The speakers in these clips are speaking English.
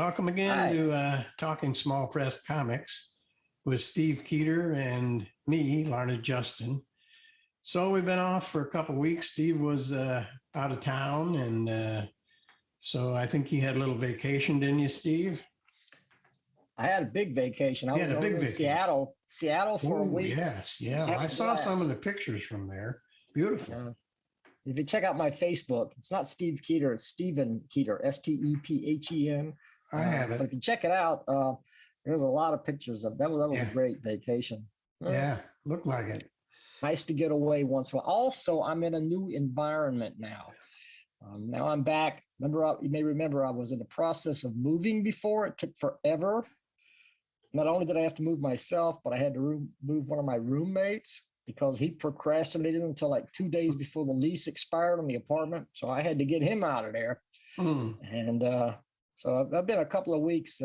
Welcome again Hi. to Talking Small Press Comics with Steve Keeter and me, Larned Justin. So we've been off for a couple of weeks. Steve was out of town, and so I think you had a little vacation, didn't you, Steve? I had a big vacation. I You was had a over big in vacation. Seattle for a Oh, week. yes, yeah. Had I to saw go some of the pictures from there. Beautiful. If you check out my Facebook, it's not Steve Keeter, it's Stephen Keeter, Stephen. I have But it. if you check it out, there's a lot of pictures of that. Was Yeah. a great vacation. Yeah, looked like it. Nice to get away once in a while. Also, I'm in a new environment now. Now I'm back. You may remember I was in the process of moving before. It took forever. Not only did I have to move myself, but I had to move one of my roommates because he procrastinated until like 2 days before the lease expired on the apartment. So I had to get him out of there. And so I've been a couple of weeks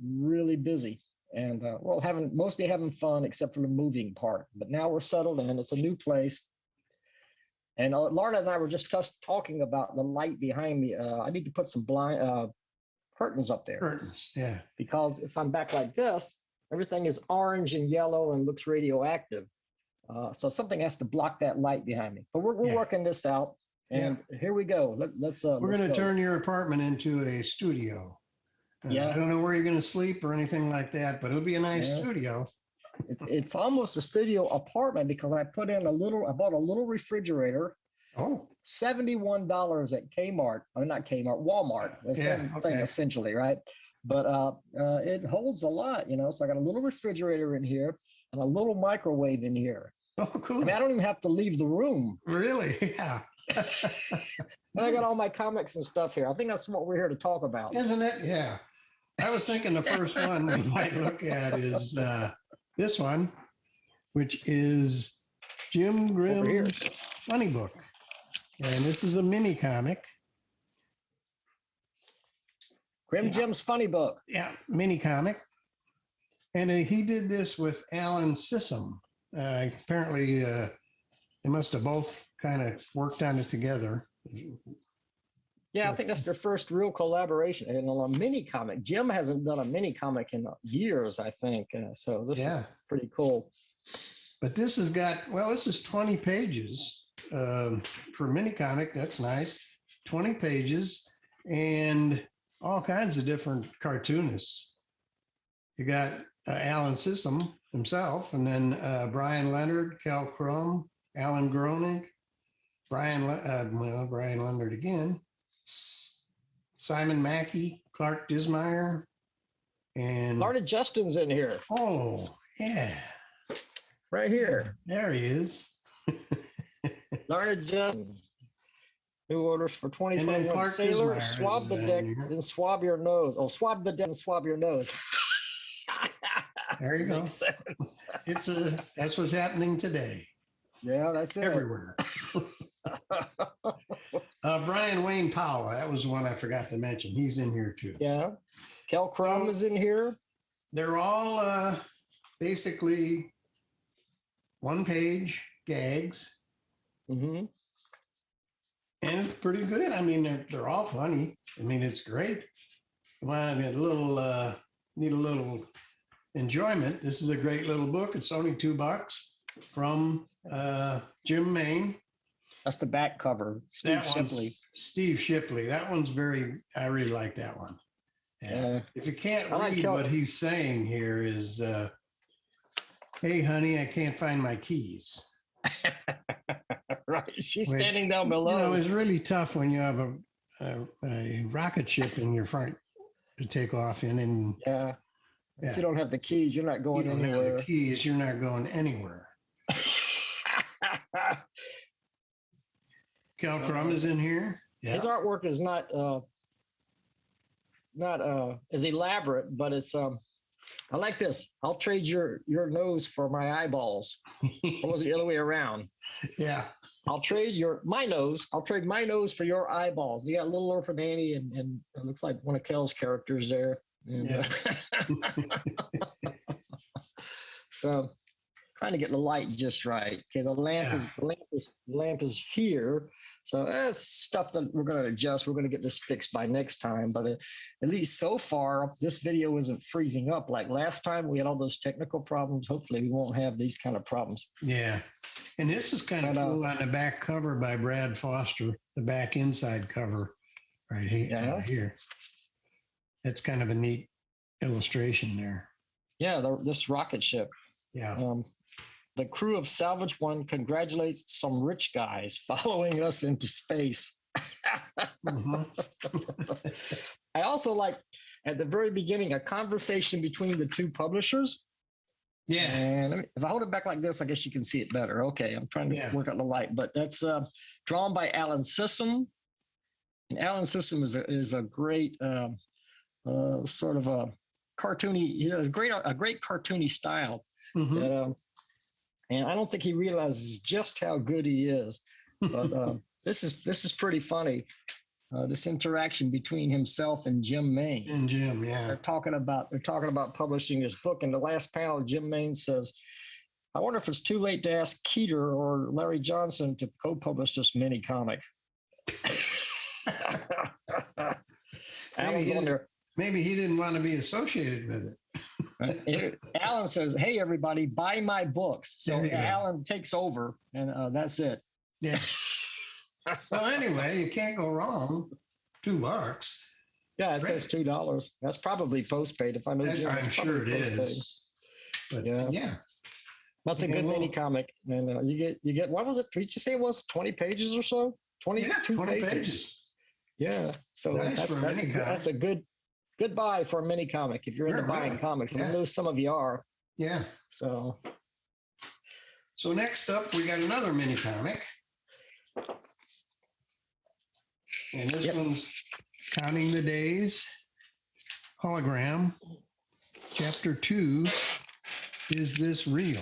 really busy and mostly having fun except for the moving part. But now we're settled in. It's a new place. And Lorna and I were just talking about the light behind me. I need to put some curtains up there. Curtains, yeah. Because if I'm back like this, everything is orange and yellow and looks radioactive. So something has to block that light behind me. But we're working this out. And here we go. We're going to turn your apartment into a studio. I don't know where you're going to sleep or anything like that, but it'll be a nice studio. It's almost a studio apartment because I bought a little refrigerator. Oh. $71 at Kmart. I mean, not Kmart, Walmart. The same thing essentially, right? But it holds a lot, So I got a little refrigerator in here and a little microwave in here. Oh, cool. I mean, I don't even have to leave the room. Really? Yeah. And I got all my comics and stuff here. I think that's what we're here to talk about. Isn't it? Yeah. I was thinking the first one we might look at is this one, which is Jim Grimm's Funny Book. And this is a mini comic. Jim's Funny Book. Yeah, mini comic. And he did this with Alan Sissom. Apparently, they must have both kind of worked on it together. Yeah, I think that's their first real collaboration in a mini comic. Jim hasn't done a mini comic in years, I think. So this is pretty cool. But this has got, this is 20 pages for mini comic. That's nice. 20 pages and all kinds of different cartoonists. You got Alan Sissom himself, and then Brian Leonard, Cal Crum, Alan Groening, Brian Leonard again, Simon Mackey, Clark Dismeyer, and Larned Justin's in here. Oh, yeah. Right here. There he is. Larned Justin. New orders for 2021. Sailor, swab the deck, then swab your nose. Oh, swab the deck and swab your nose. There you go. That's what's happening today. Yeah, that's it. Everywhere. Brian Wayne Powell, that was one I forgot to mention. He's in here too. Yeah. Kel Crum is in here. They're all basically one-page gags. Mm-hmm. And it's pretty good. I mean, they're all funny. I mean, it's great. Come on, need a little enjoyment. This is a great little book. It's only $2 from Jim Main. That's the back cover. Steve Shipley. Steve Shipley. That one's I really like that one. Yeah. If you can't read what he's saying here is, hey, honey, I can't find my keys. Right. She's standing down below. It's really tough when you have a rocket ship in your front to take off in. And if you don't have the keys, you're not going anywhere. If you don't have the keys, you're not going anywhere. Cal Crum is in here. Yeah. His artwork is not as elaborate, but it's I like this. I'll trade your nose for my eyeballs. Or was it the other way around? Yeah. I'll trade my nose. I'll trade my nose for your eyeballs. You got Little Orphan Annie and it looks like one of Kel's characters there. And, so trying to get the light just right. Okay, the lamp is here, so that's stuff that we're going to adjust. We're going to get this fixed by next time. But at least so far, this video isn't freezing up like last time. We had all those technical problems. Hopefully, we won't have these kind of problems. Yeah, and this is kind of cool on the back cover by Brad Foster. The back inside cover, right here. Yeah. Right here. That's kind of a neat illustration there. Yeah, this rocket ship. Yeah. The crew of Salvage One congratulates some rich guys following us into space. Mm-hmm. I also like at the very beginning a conversation between the two publishers. Yeah. And if I hold it back like this, I guess you can see it better. Okay, I'm trying to work out the light, but that's drawn by Alan Sissom. And Alan Sissom is a great sort of a cartoony. He has a great cartoony style. Mm-hmm. That, and I don't think he realizes just how good he is. But this is pretty funny. This interaction between himself and Jim Maine. And Jim, yeah. They're talking about publishing this book. In the last panel, Jim Maine says, "I wonder if it's too late to ask Keeter or Larry Johnson to co-publish this mini comic." Alan's on there. Maybe he didn't want to be associated with it. Alan says, "Hey, everybody, buy my books." So Alan takes over, and that's it. Yeah. Well, anyway, you can't go wrong. $2. Yeah, it says $2. That's probably postpaid. If I know, I'm sure it is. But yeah. That's a good mini comic, and you get what was it? Did you say it was 20 pages or so? 20 pages. Yeah. So nice that's a good buy for a mini comic if you're into buying comics. I know some of you are. Yeah. So next up, we got another mini comic. And this one's Counting the Days, hologram. Chapter 2, Is This Real?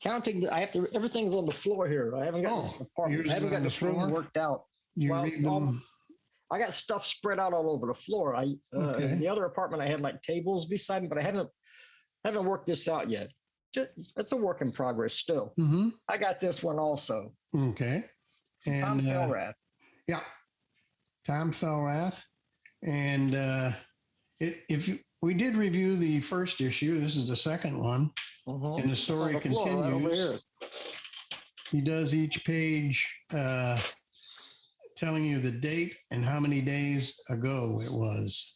Everything's on the floor here. I haven't got this apartment. I haven't got this room worked out. I got stuff spread out all over the floor. In the other apartment, I had like tables beside me, but I haven't worked this out yet. It's a work in progress still. Mm-hmm. I got this one also. Okay. And Tom Felrath. Yeah. Tom Felrath. And we did review the first issue. This is the second one. Mm-hmm. And the story continues. He does each page telling you the date and how many days ago it was.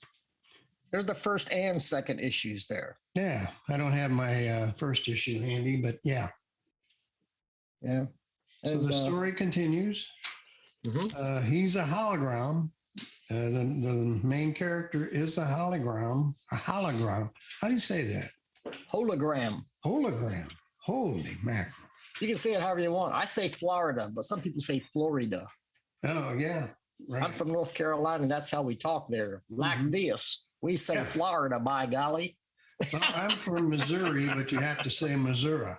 There's the first and second issues there. Yeah, I don't have my first issue handy, but yeah. Yeah. So the story continues. Mm-hmm. He's a hologram. The main character is a hologram. A hologram. How do you say that? Hologram. Hologram. Holy mackerel. You can say it however you want. I say Florida, but some people say Florida. Oh, yeah. Right. I'm from North Carolina, and that's how we talk there. Like this. We say Florida, by golly. Well, I'm from Missouri, but you have to say Missouri.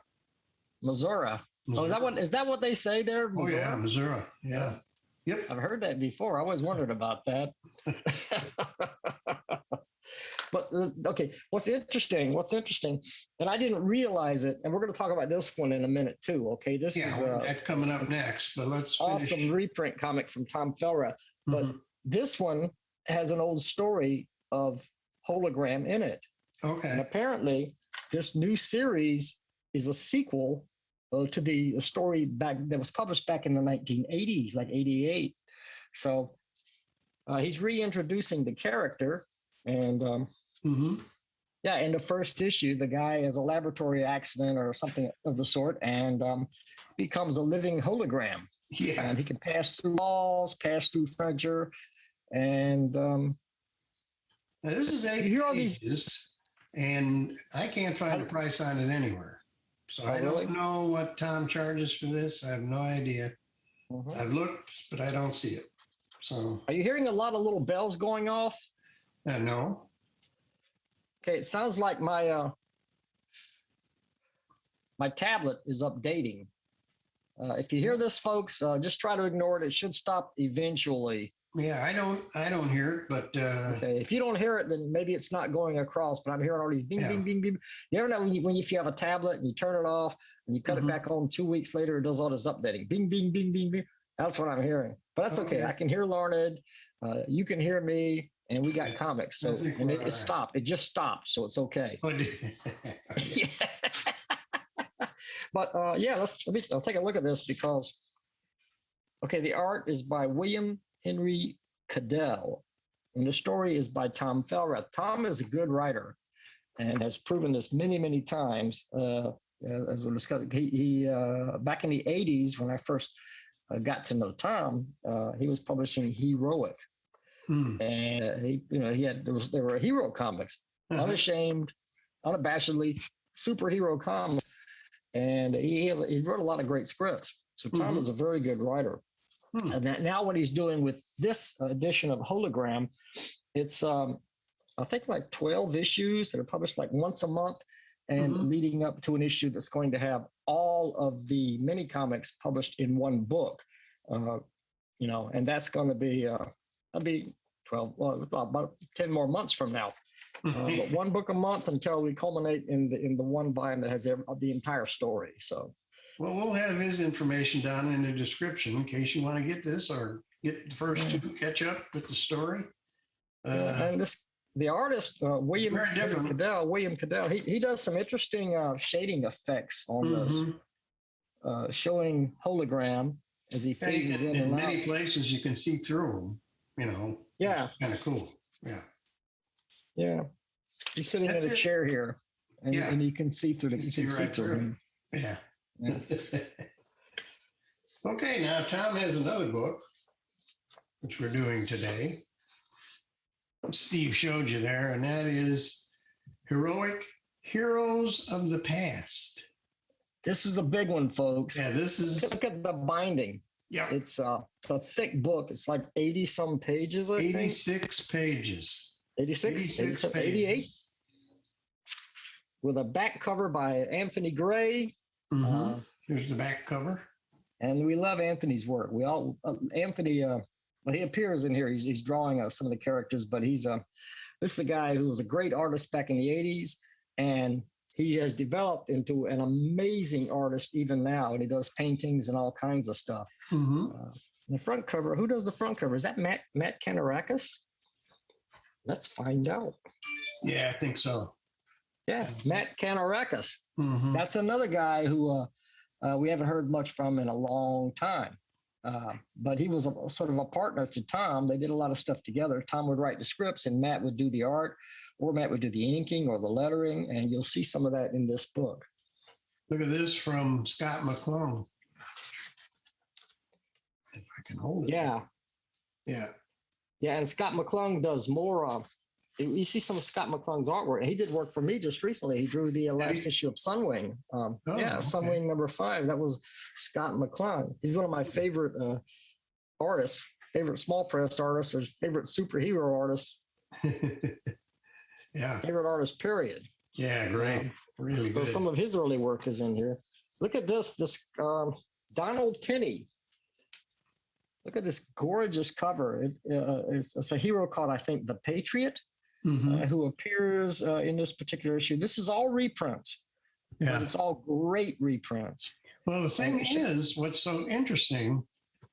Missouri. Oh, is that what they say there? Missouri? Oh, yeah, Missouri. Yeah. Yep. I've heard that before. I always wondered about that. But, okay, what's interesting, and I didn't realize it, and we're going to talk about this one in a minute, too, okay? This is that's coming up next, but let's finish. Awesome reprint comic from Tom Felrath. But this one has an old story of hologram in it. Okay. And apparently, this new series is a sequel to the story that was published back in the 1980s, like 88. So he's reintroducing the character, and in the first issue, the guy has a laboratory accident or something of the sort, and becomes a living hologram. Yeah. And he can pass through walls, pass through furniture, and now this is 8 pages, and I can't find a price on it anywhere. So I don't know what Tom charges for this. I have no idea. I've looked, but I don't see it. So are you hearing a lot of little bells going off? No. Okay, it sounds like my tablet is updating. If you hear this, folks, just try to ignore it. It should stop eventually. Yeah, I don't hear it, but Okay, if you don't hear it, then maybe it's not going across. But I'm hearing all these bing, yeah. bing, bing, bing. You ever know if you have a tablet and you turn it off and you cut it back on 2 weeks later, it does all this updating. Bing, bing, bing, bing, bing. That's what I'm hearing. But that's okay. I can hear Larned. You can hear me, and we got comics. So and it stopped. It just stopped, so it's okay. Yeah. But yeah, I'll take a look at this because okay, the art is by William Henry Cadell, and the story is by Tom Felrath. Tom is a good writer and has proven this many, many times. As we'll discuss, he back in the '80s when I first got to know Tom, he was publishing Heroic, and there were hero comics, unashamed, unabashedly superhero comics, and he wrote a lot of great scripts. So Tom is a very good writer. And now what he's doing with this edition of Hologram, it's I think like 12 issues that are published like once a month, and leading up to an issue that's going to have all of the mini comics published in one book. And that's going to be that'll be 12, well, about 10 more months from now. But one book a month until we culminate in the one volume that has the entire story. So. Well, we'll have his information down in the description in case you want to get this or get the first two, catch up with the story. And the artist, William Cadell, he does some interesting shading effects on this, showing Hologram as he phases in and out. In many places you can see through them, Yeah. Kind of cool. Yeah. Yeah. He's sitting in a chair here, and you can see through the. You can see right through him. Yeah. Okay, now Tom has another book, which we're doing today. Steve showed you there, and that is Heroes of the Past. This is a big one, folks. Yeah, this is. Look at the binding. Yeah. It's a thick book. It's like 80-some pages, I think. 86 pages. 86 88. With a back cover by Anthony Gray. Here's the back cover. And we love Anthony's work. Anthony, he appears in here. He's drawing some of the characters, but this is a guy who was a great artist back in the 80s, and he has developed into an amazing artist even now, and he does paintings and all kinds of stuff. The front cover, who does the front cover? Is that Matt Kanarakis? Let's find out. Yeah, I think so. Yeah, Matt Kanarakis. That's another guy who we haven't heard much from in a long time. But he was sort of a partner to Tom. They did a lot of stuff together. Tom would write the scripts, and Matt would do the art, or Matt would do the inking or the lettering, and you'll see some of that in this book. Look at this from Scott McCloud. If I can hold it. Yeah. Yeah. Yeah, and Scott McClung does more of. You see some of Scott McClung's artwork. He did work for me just recently. He drew the last issue of Sunwing. Sunwing #5. That was Scott McClung. He's one of my favorite artists, favorite small press artists, or favorite superhero artists. Yeah. Favorite artist, period. Yeah, great. Really good. So some of his early work is in here. Look at this Donald Tinney. Look at this gorgeous cover. It's a hero called, I think, the Patriot, who appears in this particular issue. This is all reprints. Yeah. But it's all great reprints. Well, the thing is, what's so interesting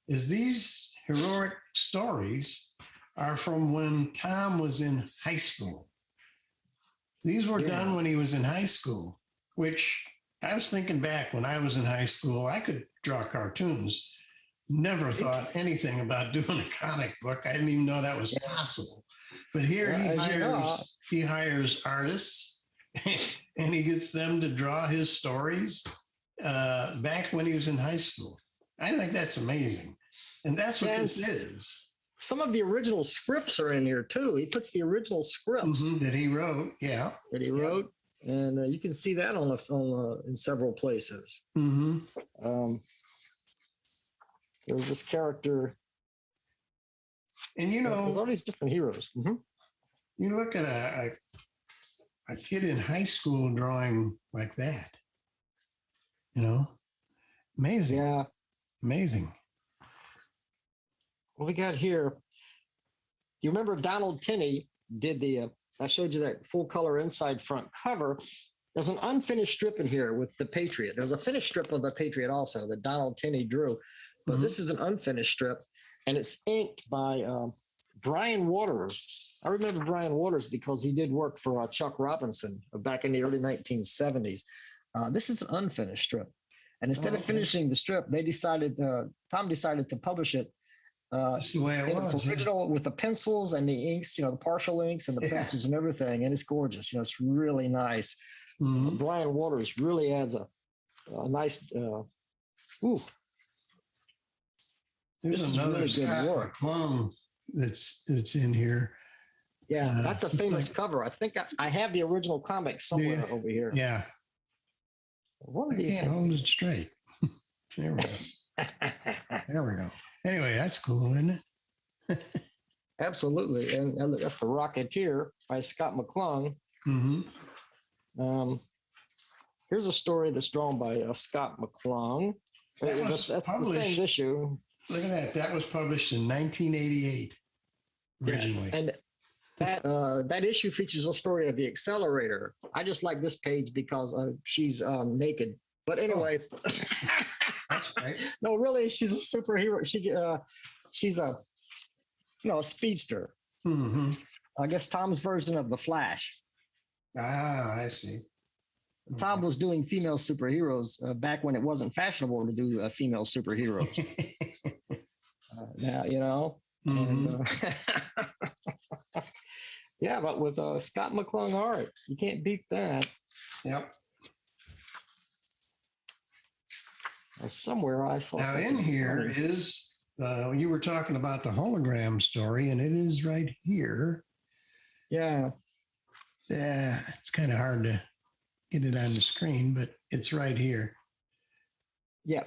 is these heroic stories are from when Tom was in high school. These were done when he was in high school, which I was thinking back when I was in high school, I could draw cartoons. Never thought anything about doing a comic book. I didn't even know that was possible. But here he hires artists and he gets them to draw his stories back when he was in high school. I think that's amazing. And that's what this is. Some of the original scripts are in here too. He puts the original scripts that he wrote. Yeah. That he wrote. And you can see that in several places. There's this character. And there's all these different heroes. You look at a kid in high school drawing like that. Amazing. Yeah. Amazing. What we got here, you remember Donald Tinney did I showed you that full color inside front cover. There's an unfinished strip in here with the Patriot. There's a finished strip of the Patriot also that Donald Tinney drew, but this is an unfinished strip, and it's inked by Brian Waters. I remember Brian Waters because he did work for Chuck Robinson back in the early 1970s. This is an unfinished strip, and instead of finishing the strip, Tom decided to publish it That's the way it was. it's original with the pencils and the inks, the partial inks and the pencils and everything, and it's gorgeous. It's really nice. Brian Waters really adds a nice. Ooh, There's this is another really good Scott work. McCloud that's in here. Yeah, that's a famous cover. I think I have the original comic somewhere over here. Yeah. What I can't hold it straight. There we go. There we go. Anyway, that's cool, isn't it? Absolutely, and that's the Rocketeer by Scott McCloud. Here's a story that's drawn by Scott McCloud. That's the same issue. Look at that. That was published in 1988 originally. Yeah, and that issue features a story of the Accelerator. I just like this page because she's naked. But anyway, that's right. No, really, she's a superhero. She's a speedster. I guess Tom's version of the Flash. Ah, I see. Tom was doing female superheroes back when it wasn't fashionable to do female superheroes. Now, and, yeah, but with Scott McCloud art, you can't beat that. Yep. Somewhere I saw. Now in here is you were talking about the hologram story, and it is right here. Yeah. Yeah, it's kind of hard to get it on the screen, but it's right here. Yeah,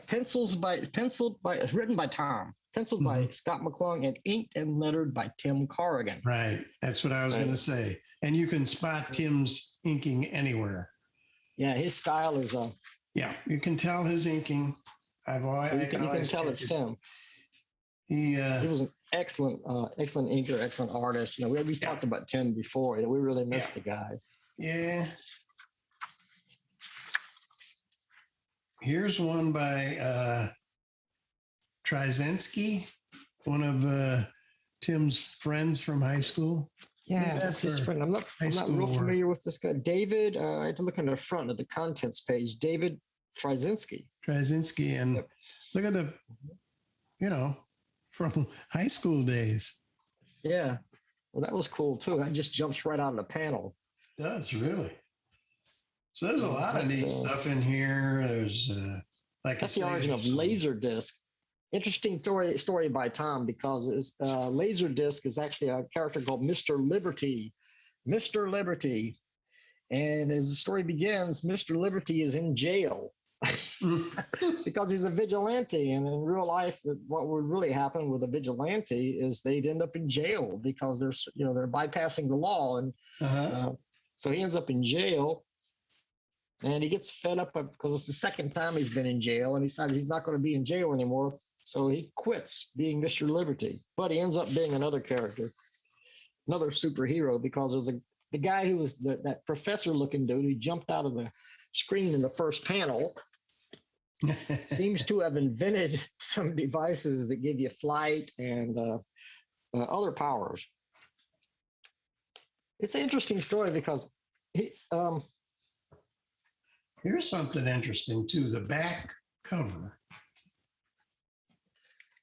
written by Tom, penciled by Scott McCloud, and inked and lettered by Tim Corrigan. Right, that's what I was going to say. And you can spot Tim's inking anywhere. Yeah, his style is yeah, you can tell his inking. You can tell it's Tim. He was an excellent inker, excellent artist. We talked about Tim before. We really miss the guy. Yeah. Here's one by Trzynski, one of Tim's friends from high school. Yeah, that's his friend. I'm not real familiar with this guy. David, I had to look on the front of the contents page. David Trzynski. Trzynski, and look at the, from high school days. Yeah. Well, that was cool, too. That just jumps right out of the panel. It does, really. So there's a lot of neat stuff in here. There's, that's the origin of Laserdisc. Interesting story by Tom, because Laserdisc is actually a character called Mr. Liberty. Mr. Liberty. And as the story begins, Mr. Liberty is in jail because he's a vigilante. And in real life, what would really happen with a vigilante is they'd end up in jail because they're bypassing the law. And so he ends up in jail. And he gets fed up because it's the second time he's been in jail, and he decides he's not going to be in jail anymore. So he quits being Mr. Liberty. But he ends up being another character, another superhero, because there's the guy who was that professor-looking dude who jumped out of the screen in the first panel seems to have invented some devices that give you flight and other powers. It's an interesting story because here's something interesting, too. The back cover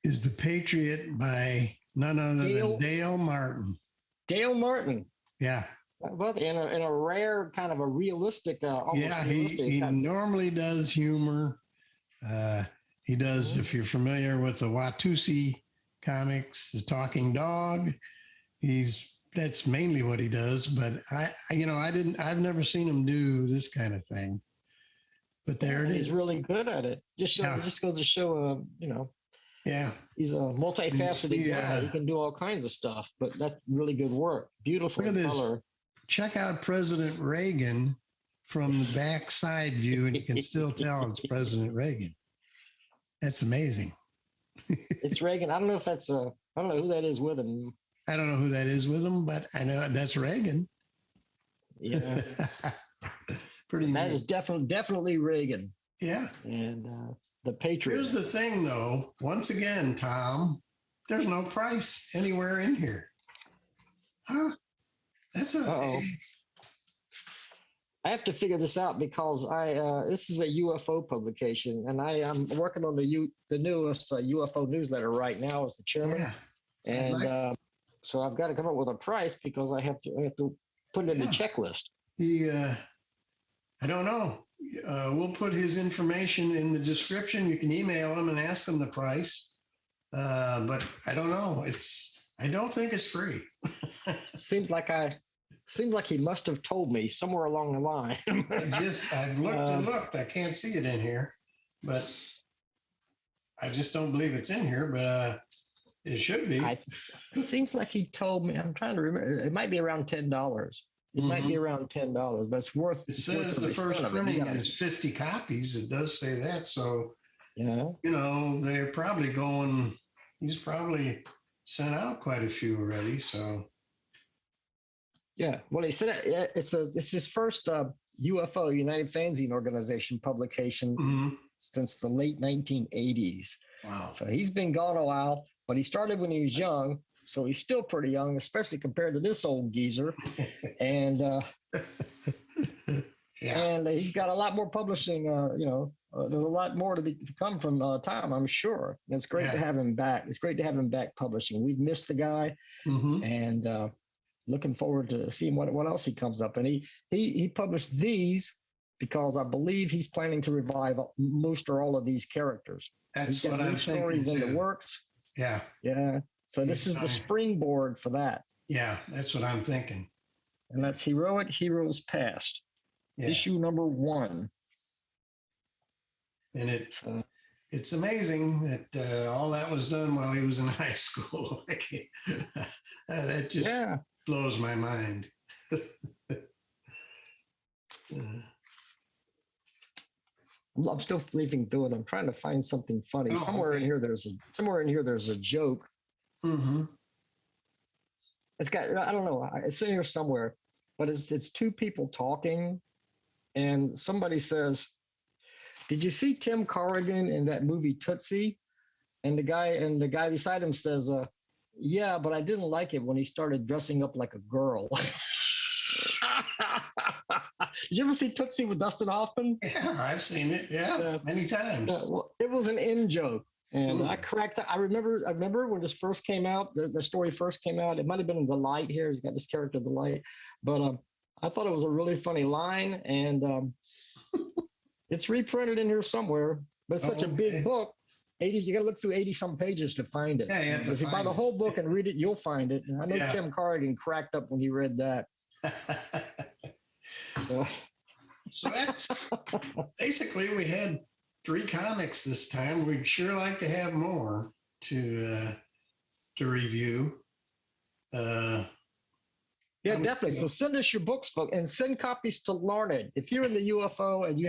is The Patriot by none other than Dale Martin. Dale Martin. Yeah. Well, in a rare kind of a realistic, almost realistic. He normally does humor. He does, if you're familiar with the Watusi comics, The Talking Dog, that's mainly what he does. But I've never seen him do this kind of thing. But there it is. He's really good at it. It just goes to show, Yeah. He's a multifaceted guy. He can do all kinds of stuff, but that's really good work. Beautiful color. This. Check out President Reagan from the back side view, and you can still tell it's President Reagan. That's amazing. It's Reagan. I don't know if I don't know who that is with him. I don't know who that is with him, but I know that's Reagan. Yeah, Pretty that neat. is definitely Reagan. Yeah. And the Patriot. Here's the thing, though. Once again, Tom, there's no price anywhere in here. Huh? That's a. Uh-oh. I have to figure this out because this is a UFO publication, and I'm working on the newest UFO newsletter right now as the chairman, Yeah. and so I've got to come up with a price because I have to put it in the checklist. I don't know. We'll put his information in the description. You can email him and ask him the price. But I don't know. I don't think it's free. Seems like he must have told me somewhere along the line. I've looked and looked. I can't see it in here, but I just don't believe it's in here. But it should be. It seems like he told me. I'm trying to remember. It might be around $10. It might be around $10, but it's worth. It says the first printing is 50 copies. It does say that. So, yeah, they're probably going. He's probably sent out quite a few already. So. Yeah, well, he said it's his first UFO United Fanzine organization publication since the late 1980s. Wow. So he's been gone a while, but he started when he was young, so he's still pretty young, especially compared to this old geezer. And and he's got a lot more publishing. There's a lot more to come from Tom, I'm sure. And it's great to have him back. It's great to have him back publishing. We've missed the guy, and looking forward to seeing what else he comes up. And he published these because I believe he's planning to revive most or all of these characters. That's what I'm thinking. Stories in the works. Yeah. Yeah. So this is the springboard for that. Yeah, that's what I'm thinking. And that's Heroic Heroes Past, issue number 1. And it's amazing that all that was done while he was in high school. That just blows my mind. I'm still leafing through it. I'm trying to find something funny. Somewhere in here there's a joke. It's got, I don't know, it's in here somewhere, but it's two people talking, and somebody says, "Did you see Tim Corrigan in that movie Tootsie?" And the guy beside him says, "Yeah, but I didn't like it when he started dressing up like a girl." Did you ever see Tootsie with Dustin Hoffman? Yeah, I've seen it. Yeah, many times. Well, it was an in joke, and I cracked. I remember when this first came out. The story first came out. It might have been in The Light. Here, he's got this character, The Light, but I thought it was a really funny line, and it's reprinted in here somewhere. But it's such a big book. 80s, you got to look through 80-some pages to find it. Yeah, you have to if you buy the whole book and read it, you'll find it. And I know Tim Corrigan cracked up when he read that. So that's basically, we had 3 comics this time. We'd sure like to have more to review. Yeah, definitely. So send us your books, and send copies to Larned. If you're in the UFO, and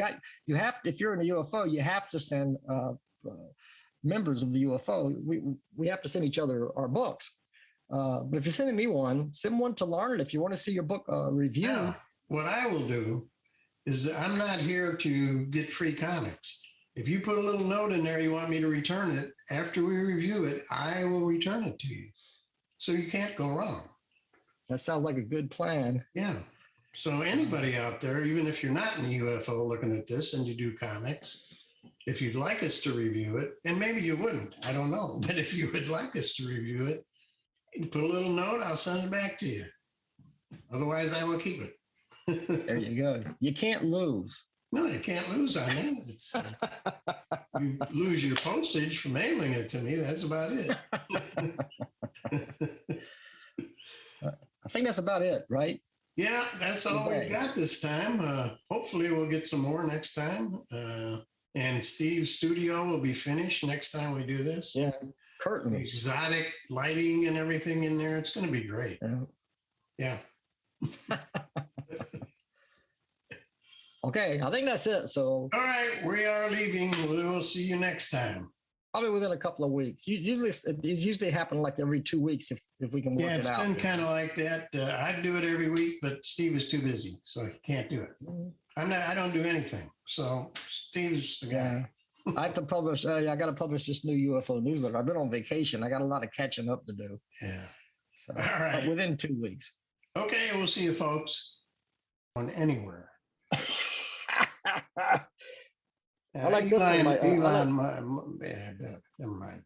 if you're in the UFO, you have to send members of the UFO. We have to send each other our books. But if you're sending me one, send one to Larned if you want to see your book reviewed. Now, what I will do is, I'm not here to get free comics. If you put a little note in there, you want me to return it, after we review it, I will return it to you. So you can't go wrong. That sounds like a good plan. Yeah. So anybody out there, even if you're not in the UFO looking at this and you do comics, if you'd like us to review it, and maybe you wouldn't, I don't know, but if you would like us to review it, you put a little note, I'll send it back to you. Otherwise, I will keep it. There you go. You can't lose. No, you can't lose on it. You lose your postage for mailing it to me. That's about it. I think that's about it, right? Yeah, that's all we got this time. Hopefully, we'll get some more next time. And Steve's studio will be finished next time we do this. Yeah, curtains. Exotic lighting and everything in there. It's going to be great. Yeah. Okay, I think that's it. So. All right, we are leaving. We'll see you next time. Probably within a couple of weeks. It's usually happen like every 2 weeks if we can work Yeah, it it's out. been kind of like that. I'd do it every week, but Steve is too busy, so he can't do it. Mhm. I don't do anything. So Steve's the guy. Yeah. I have to publish. I got to publish this new UFO newsletter. I've been on vacation. I got a lot of catching up to do. Yeah. So, All right. but within 2 weeks. Okay, we'll see you folks on anywhere. I like this one. Elon, yeah, never mind.